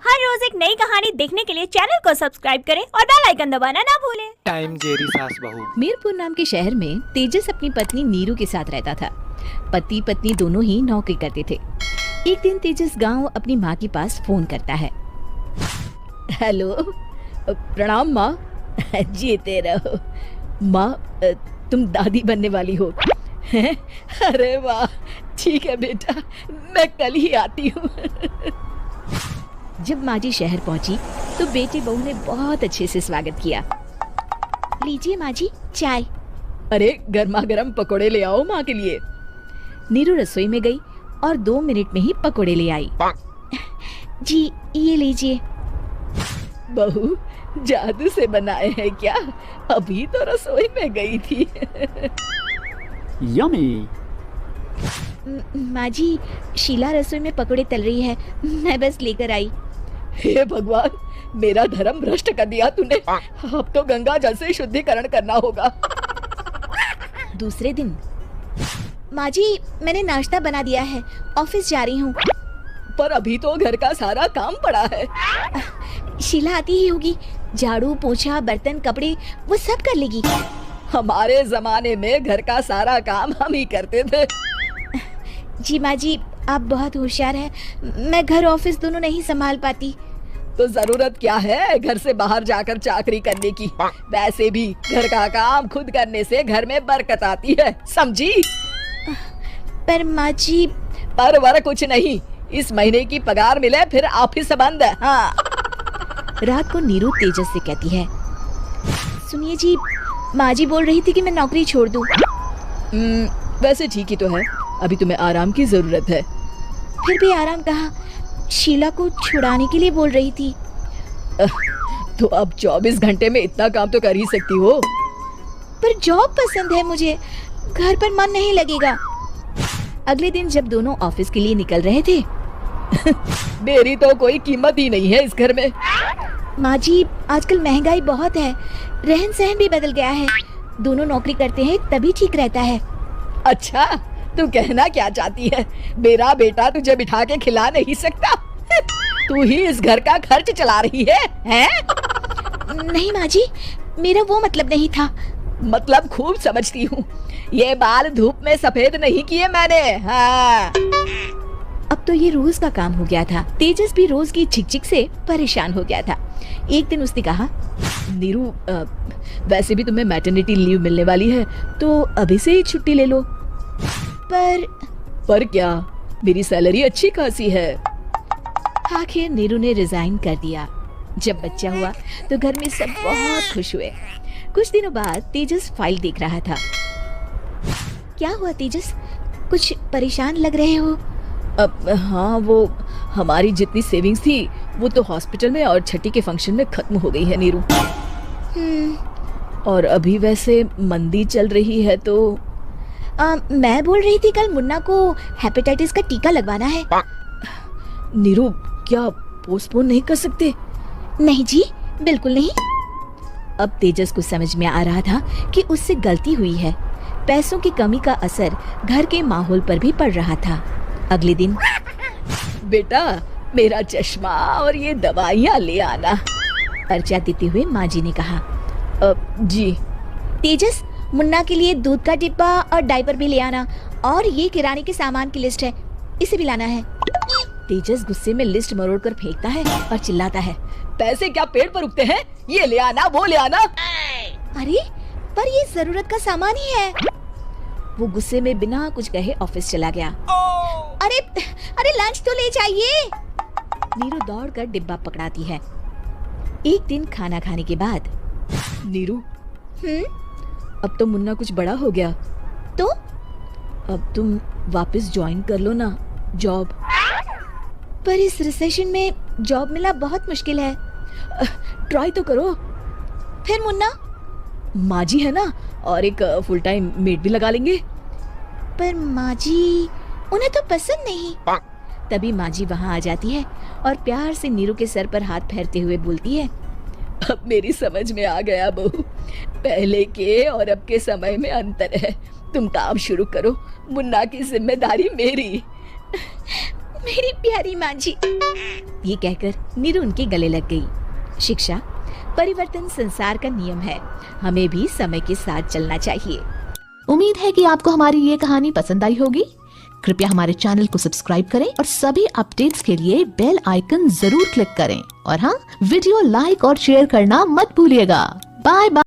हर रोज एक नई कहानी देखने के लिए चैनल को सब्सक्राइब करें और बेल आइकन दबाना ना भूलें। टाइम जेरी सास बहू। मीरपुर नाम के शहर में तेजस अपनी पत्नी नीरू के साथ रहता था। पति पत्नी दोनों ही नौकरी करते थे। एक दिन तेजस गांव अपनी माँ के पास फोन करता है। हेलो, प्रणाम माँ। जीते रहो माँ, तुम दादी बनने वाली हो। अरे वाह, ठीक है बेटा, मैं कल ही आती हूँ। जब माँ जी शहर पहुंची तो बेटी बहू ने बहुत अच्छे से स्वागत किया। लीजिए माँ जी चाय। अरे गर्मा गर्म पकोड़े ले आओ माँ के लिए। नीरू रसोई में गई और 2 मिनट में ही पकोड़े ले आई। जी ये लीजिए। बहू जादू से बनाए हैं क्या? अभी तो रसोई में गई थी। यमी। माँ जी, शीला रसोई में पकोड़े तल रही है, मैं बस लेकर आई। हे भगवान, मेरा धर्म भ्रष्ट कर दिया तूने। अब तो गंगा जल से शुद्धिकरण करना होगा। दूसरे दिन, माँ जी मैंने नाश्ता बना दिया है, ऑफिस जा रही हूँ। पर अभी तो घर का सारा काम पड़ा है। शीला आती ही होगी, झाड़ू पोछा बर्तन कपड़े वो सब कर लेगी। हमारे जमाने में घर का सारा काम हम ही करते थे। जी माँ जी, आप बहुत होशियार हैं, मैं घर ऑफिस दोनों नहीं संभाल पाती। तो जरूरत क्या है घर से बाहर जाकर चाकरी करने की? वैसे भी घर का काम खुद करने से घर में बरकत आती है, समझी? पर माँ जी। पर वर कुछ नहीं, इस महीने की पगार मिले फिर ऑफिस बंद। हाँ। रात को नीरू तेजस से कहती है, सुनिए जी, माँ जी बोल रही थी कि मैं नौकरी छोड़ दूं। वैसे ठीक ही तो है, अभी तुम्हें आराम की जरूरत है। फिर भी आराम कहाँ, शीला को छुड़ाने के लिए बोल रही थी। तो अब 24 घंटे में इतना काम तो कर ही सकती हो। पर जॉब पसंद है मुझे, घर पर मन नहीं लगेगा। अगले दिन जब दोनों ऑफिस के लिए निकल रहे थे, मेरी तो कोई कीमत ही नहीं है इस घर में। माँ जी, आजकल महंगाई बहुत है, रहन सहन भी बदल गया है, दोनों नौकरी करते हैं तभी ठीक रहता है। अच्छा, तू कहना क्या चाहती है? मेरा बेटा तुझे बिठा के खिला नहीं सकता? तू ही इस घर का खर्च चला रही है, हैं? नहीं माँ जी, मेरा वो मतलब नहीं था। मतलब खूब समझती हूँ, ये बाल धूप में सफेद नहीं किए मैंने। हाँ। अब तो ये रोज का काम हो गया था। तेजस भी रोज की झिकझिक से परेशान हो गया था। एक दिन उसने कहा, नीरू वैसे भी तुम्हें मैटरनिटी लीव मिलने वाली है, तो अभी से ही छुट्टी ले लो। पर क्या, मेरी सैलरी अच्छी खासी है। आखिर नीरू ने रिजाइन कर दिया। जब बच्चा हुआ तो घर में सब बहुत खुश हुए। कुछ दिनों बाद तेजस फाइल देख रहा था। क्या हुआ तेजस, कुछ परेशान लग रहे हो? हाँ, वो हमारी जितनी सेविंग्स थी वो तो हॉस्पिटल में और छठी के फंक्शन में खत्म हो गई है नीरू। और अभी वैसे मंदी चल रही है तो मैं बोल रही थी कल मुन्ना को हेपेटाइटिस का टीका लगवाना है। नीरू, क्या पोस्टपोन नहीं कर सकते? नहीं जी, बिल्कुल नहीं। अब तेजस को समझ में आ रहा था कि उससे गलती हुई है। पैसों की कमी का असर घर के माहौल पर भी पड़ रहा था। अगले दिन, बेटा मेरा चश्मा और ये दवाइयाँ ले आना, पर्चा देते हुए माँ जी ने कहा। जी। तेजस, मुन्ना के लिए दूध का डिब्बा और डायपर भी ले आना, और ये किराने के सामान की लिस्ट है, इसे भी लाना है। तेजस गुस्से में लिस्ट मरोड़ कर फेंकता है और चिल्लाता है, पैसे क्या पेड़ पर उगते हैं? ये ले आना, वो ले आना। अरे पर ये जरूरत का सामान ही है। वो गुस्से में बिना कुछ कहे ऑफिस चला गया। अरे अरे लंच तो ले जाइए। नीरू दौड़कर डिब्बा पकड़ाती है। एक दिन खाना खाने के बाद, नीरू, अब तो मुन्ना कुछ बड़ा हो गया, तो अब तुम वापस ज्वाइन कर लो ना जॉब। पर इस रिसेशन में जॉब मिलना बहुत मुश्किल है। ट्राई तो करो। फिर मुन्ना? माँ जी है ना, और एक फुल टाइम मेड भी लगा लेंगे। पर माँ जी, उन्हें तो पसंद नहीं। तभी माँ जी वहाँ आ जाती है और प्यार से नीरू के सर पर हाथ फेरते हुए बोलती है, अब मेरी समझ में आ गया बहू, पहले के और अब के समय में अंतर है। तुम काम शुरू करो, मुन्ना की जिम्मेदारी मेरी। मेरी प्यारी माँ जी। ये कहकर नीरू उनके गले लग गई। शिक्षा, परिवर्तन संसार का नियम है, हमें भी समय के साथ चलना चाहिए। उम्मीद है कि आपको हमारी ये कहानी पसंद आई होगी। कृपया हमारे चैनल को सब्सक्राइब करें और सभी अपडेट्स के लिए बेल आइकन जरूर क्लिक करें। और हाँ, वीडियो लाइक और शेयर करना मत भूलिएगा। Bye bye.